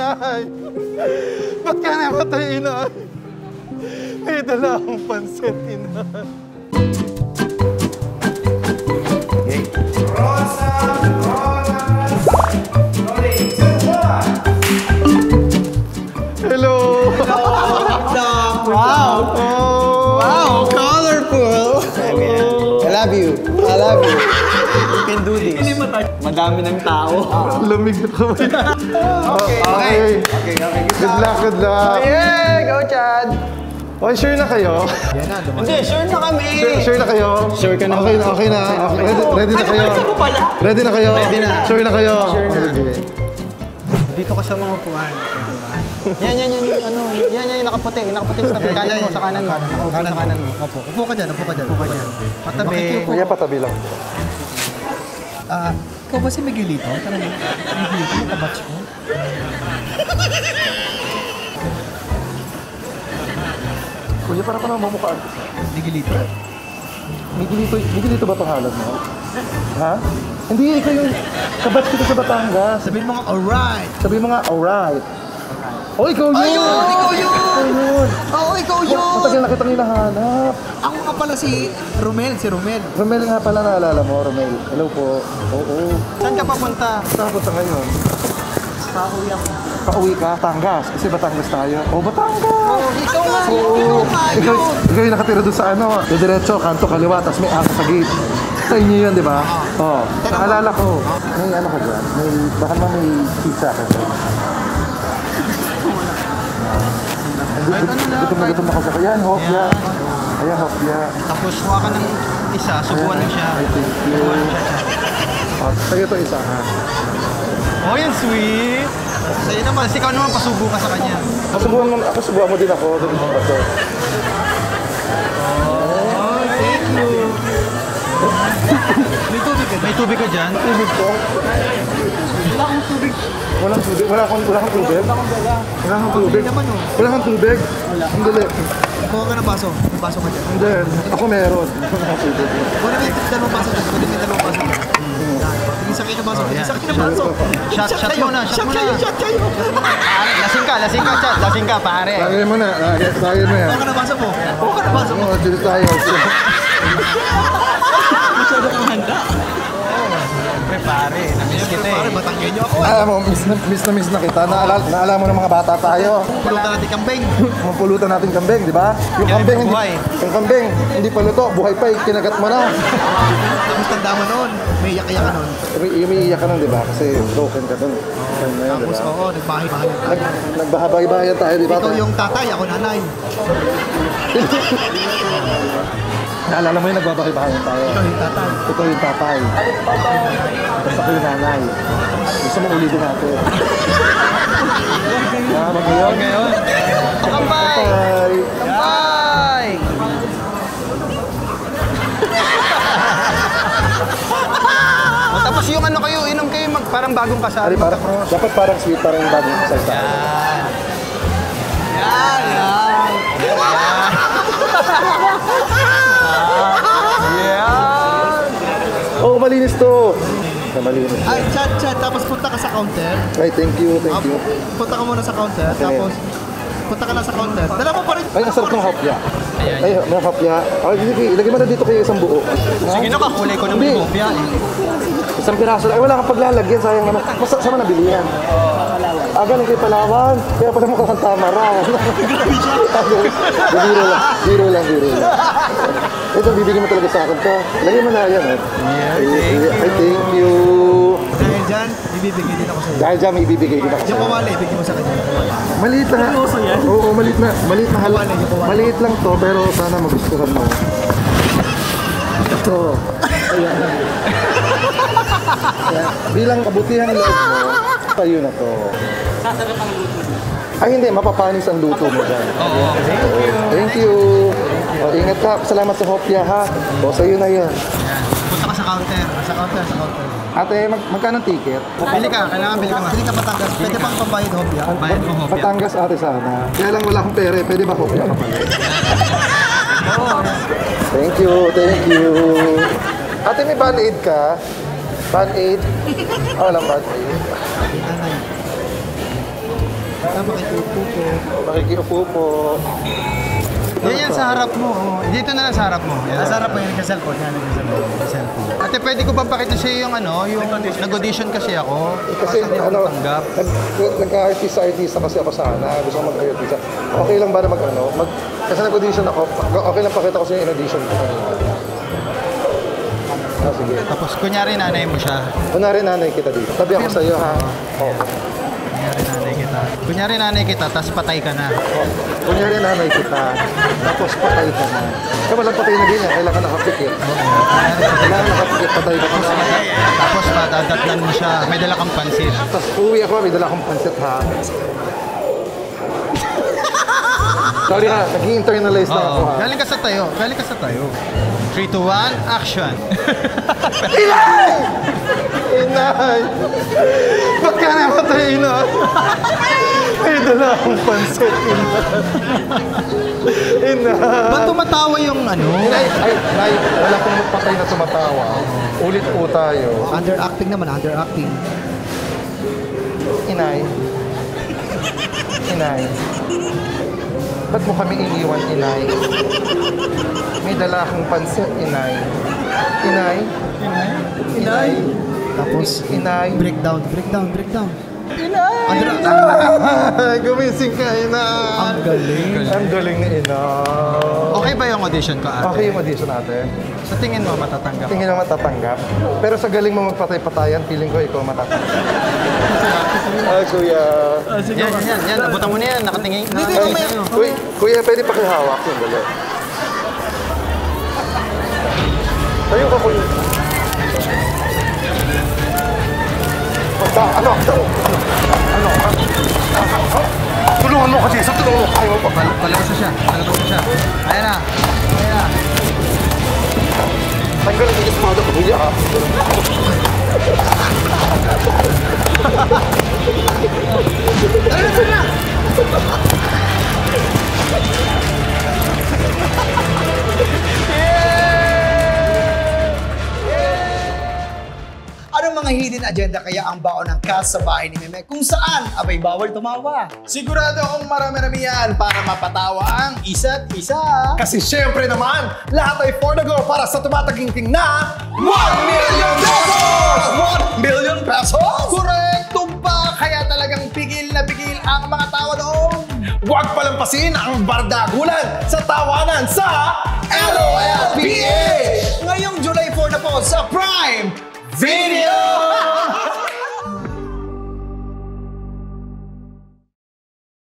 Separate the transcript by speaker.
Speaker 1: inay? Ba't ka namatay, inay? May dala akong pansit, inay.
Speaker 2: Okay. Rosa, rolling, 2, 1.
Speaker 1: Hello!
Speaker 2: Wow! Wow, colorful! I love you. I love you. You can do this. Madami ng tao.
Speaker 1: Lamig na kamay.
Speaker 2: Okay.
Speaker 1: Good luck, good luck.
Speaker 2: Yeah, go Chad.
Speaker 1: Okay, sure na kayo?
Speaker 2: Hindi, sure na kami.
Speaker 1: Sure na kayo?
Speaker 2: Sure ka na.
Speaker 1: Okay na. Ready na kayo? Ready na kayo?
Speaker 2: Ready na.
Speaker 1: Sure na kayo?
Speaker 2: Dito ka sa mga upuan. Yan, yung nakaputi sa kanan mo, sa kanan mo. Sa kanan mo. Upo ka dyan. Patabi.
Speaker 1: Kuya, patabi lang.
Speaker 2: Ikaw ba si Miguelito? Miguelito, yung kabatch ko?
Speaker 1: Kuya, para pa naman mamukhaan.
Speaker 2: Miguelito?
Speaker 1: Miguelito ba pangalan mo? Ha? Hindi, ikaw yung kabatch kita sa Batangas.
Speaker 2: Sabihin mo nga, alright!
Speaker 1: Sabi mo nga, alright. Oh, ikaw yun!
Speaker 2: Ayun! Ikaw yun! Oo, ikaw yun!
Speaker 1: Matagal na kitang hinahanap.
Speaker 2: Ako nga pala si Romel.
Speaker 1: Romel nga pala, naalala mo, Romel. Hello po. Oo.
Speaker 2: Saan ka papunta?
Speaker 1: Saan ka ngayon?
Speaker 2: Pauwi ako.
Speaker 1: Pauwi ka? Batangas. Kasi Batangas tayo. Oh, Batangas!
Speaker 2: Oo, ikaw nga
Speaker 1: Ikaw yung nakatira doon sa ano, diretso, kanto kaliwa, tapos may asa sa gate. Sa inyo yun, di ba? Oo. Naalala ko. May ano ka dyan? Baka naman may pizza ka dyan. Gutom na ako sa yan, hopya. Ayan, hopya.
Speaker 2: Tapos huwa ka ng isa, subuan lang siya.
Speaker 1: Ay, thank you. Sa'yo to isa, ha?
Speaker 2: Oh, yan sweet! Sa'yo naman, ikaw naman, pasubo ka sa kanya.
Speaker 1: Subuhan mo din ako. Doon mo ba ito?
Speaker 2: Oh, thank you! May tubig ka dyan?
Speaker 1: Tubig ko?
Speaker 2: Wala akong tubig.
Speaker 1: Wala kang tubig? Wala kang tubig? Wala kang tubig? Wala kang tubig? Ang dali.
Speaker 2: Kuha ka ng baso. May baso ka dyan.
Speaker 1: Hindi. Ako meron.
Speaker 2: Wala may dalawang baso dyan. Pwede may dalawang baso dyan. Tingin sa kayo ng baso. Shot mo na. Shot kayo. Lasing ka, Chad. Lasing ka, pare.
Speaker 1: Lagay mo na. Lagay mo yan.
Speaker 2: Kuha ka ng baso mo.
Speaker 1: Dito tayo.
Speaker 2: Masyado kang handa. Siyempre, pare. Namiss kita eh. Pare, Batanggenyo ako.
Speaker 1: Alam mo, miss na kita. Naalala mo ng mga bata tayo.
Speaker 2: Pulutan natin kambing.
Speaker 1: Mapulutan natin kambing, di ba? Yung kambing, hindi pa luto. Buhay pa, kinagat mo na.
Speaker 2: Tapos tanda mo noon. May iyak-iyak ka noon.
Speaker 1: Umiiyak ka nun, di ba? Kasi broken ka nun.
Speaker 2: Tapos oo, nagbahay-bahayan tayo.
Speaker 1: Nagbahabay-bahayan tayo, di ba?
Speaker 2: Ikaw yung tatay, ako nanay.
Speaker 1: Naalala mo yung nagbabahay-bahayan tayo.
Speaker 2: Ikaw yung tatay.
Speaker 1: Ikaw yung tatay. Tapos ako yung nanay. Gusto mo ulitin natin. Magayon.
Speaker 2: Kampay! Kampay! Tapos yung ano kayo, inom kayo parang bagong kasal.
Speaker 1: Dapat parang sweet, parang bagong salsa. Oh, malinis to. Malinis.
Speaker 2: Ay, chat. Tapos punta ka sa counter.
Speaker 1: Ay, thank you.
Speaker 2: Punta ka muna sa counter. Tapos punta ka na sa counter. Dala mo pa rin.
Speaker 1: Ay, ang sarap ng hopya. Ay, may hopya. Ay, sige, ilagay mo na dito kayo isang buo.
Speaker 2: Sige na, kakulay ko ng hopya eh.
Speaker 1: Isang piraso lang. Ay, wala kang paglalagyan. Sayang naman. Saan mo nabili yan? Galing kay Palawan. Kaya pala mo kang tamara. Biro lang. Ito, bibigyan mo talaga sa akin to. Lagay mo na yan. Thank you.
Speaker 2: Dahil dyan, ibibigay din ako sa'yo.
Speaker 1: Dahil dyan, ibibigay din ako
Speaker 2: Yung pawali, ibigay mo sa kanya.
Speaker 1: Maliit na. Oo, maliit na. Maliit lang to, pero sana magustuhan mo. Ito. Ayan. Bilang kabutihan ng loob mo, tayo na to.
Speaker 2: Sasarap ang luto.
Speaker 1: Ay, hindi. Mapapanis ang luto mo dyan. Thank you. O, ingat ka. Salamat sa hopya, ha? O, sa'yo na yan.
Speaker 2: Punta ka sa counter. Sa counter.
Speaker 1: Ate, magkano ticket?
Speaker 2: Bili ka. Kailangan bili ka. Bili ka Batangas. Pwede bang pambayad hopya? Bayad mo hopya.
Speaker 1: Batangas, ate, sana. Kaya lang wala akong pere. Pwede ba hopya ka pala? Thank you. Ate, may band-aid ka? Band-aid? Walang band-aid.
Speaker 2: makikiupo po.
Speaker 1: Makikiupo po.
Speaker 2: Yan sa harap mo. Oh. Dito na lang sa harap mo. Yan. Sa harap mo yung nagka-cellphone. Yan, nagka-cellphone. Ate, pwede ko ba pakita sa'yo yung ano, yung nag-audition kasi ako.
Speaker 1: Kasi ano,
Speaker 2: tanggap.
Speaker 1: nagka-artista kasi ako sana. Gusto ko mag-artista. Okay lang ba na kasi nag-audition ako. Okay lang pakita ko sa yung audition ko kanina. Sige.
Speaker 2: Tapos, kunyari nanay mo siya.
Speaker 1: Kunwari nanay kita dito. Tabi ako sa iyo, ha? Oh.
Speaker 2: Kunyari nanay kita, tapos patay ka na.
Speaker 1: Oh. Kunyari nanay kita, tapos patay ka na. Kaya walang patay na ganyan, kailangan nakapikit. Kailangan nakapikit, patay ka na.
Speaker 2: Tapos madadatnan mo siya, may dala kang pansit.
Speaker 1: Tapos uwi ako, may dala akong pansit, ha? Sorry ka, nag-internalize na ako, ha?
Speaker 2: Galing ka sa tayo. 3, 2, 1, action!
Speaker 1: Inay! Inay! Ba't ka namatay, Inay? May dala akong pansit, Inay. Inay!
Speaker 2: Ba't tumatawa yung ano?
Speaker 1: Inay, wala kong patay na tumatawa. Ulit po tayo.
Speaker 2: Underacting naman, underacting.
Speaker 1: Inay. Inay. Ba't mo kami iniwan, Inay? May dala akong pansit, Inay. Inay? Inay?
Speaker 2: Tapos,
Speaker 1: Inay?
Speaker 2: breakdown.
Speaker 1: Inay! Gumising ka, Inay!
Speaker 2: Ang galing.
Speaker 1: Ang galing ni Inay.
Speaker 2: Okay ba yung audition ko, ate?
Speaker 1: Okay yung audition natin.
Speaker 2: Sa tingin mo, matatanggap?
Speaker 1: Tingin mo matatanggap. Pero sa galing mo magpatay-patayan, feeling ko ikaw matatanggap. Ay, kuya.
Speaker 2: Yan. Abutan mo na yan. Nakatingin.
Speaker 1: Uy, kuya, pwede pakihawak yung dali. Tayo ka, kuya. Ano? Tulungan mo kasi, sa tulungan mo. Ayaw mo pa.
Speaker 2: Palabas na siya. Ayan na.
Speaker 1: Tanggal ang higit mga kuya, ha?
Speaker 3: Anong mga hidden agenda kaya ang baon ng cast sa bahay ni Meme kung saan abay bawal tumawa? Sigurado akong marami-rami yan para mapatawa ang isa't isa.
Speaker 1: Kasi syempre naman, lahat ay for the go para sa tumataginting na
Speaker 3: 1 million pesos! 1 million pesos?
Speaker 1: Correct!
Speaker 3: Tumpa, kaya talagang pigil na pigil ang mga tawa doon.
Speaker 1: Huwag palampasin ang bardagulan sa tawanan sa
Speaker 3: LOLPH! Ngayong July 4 na po sa Prime Video!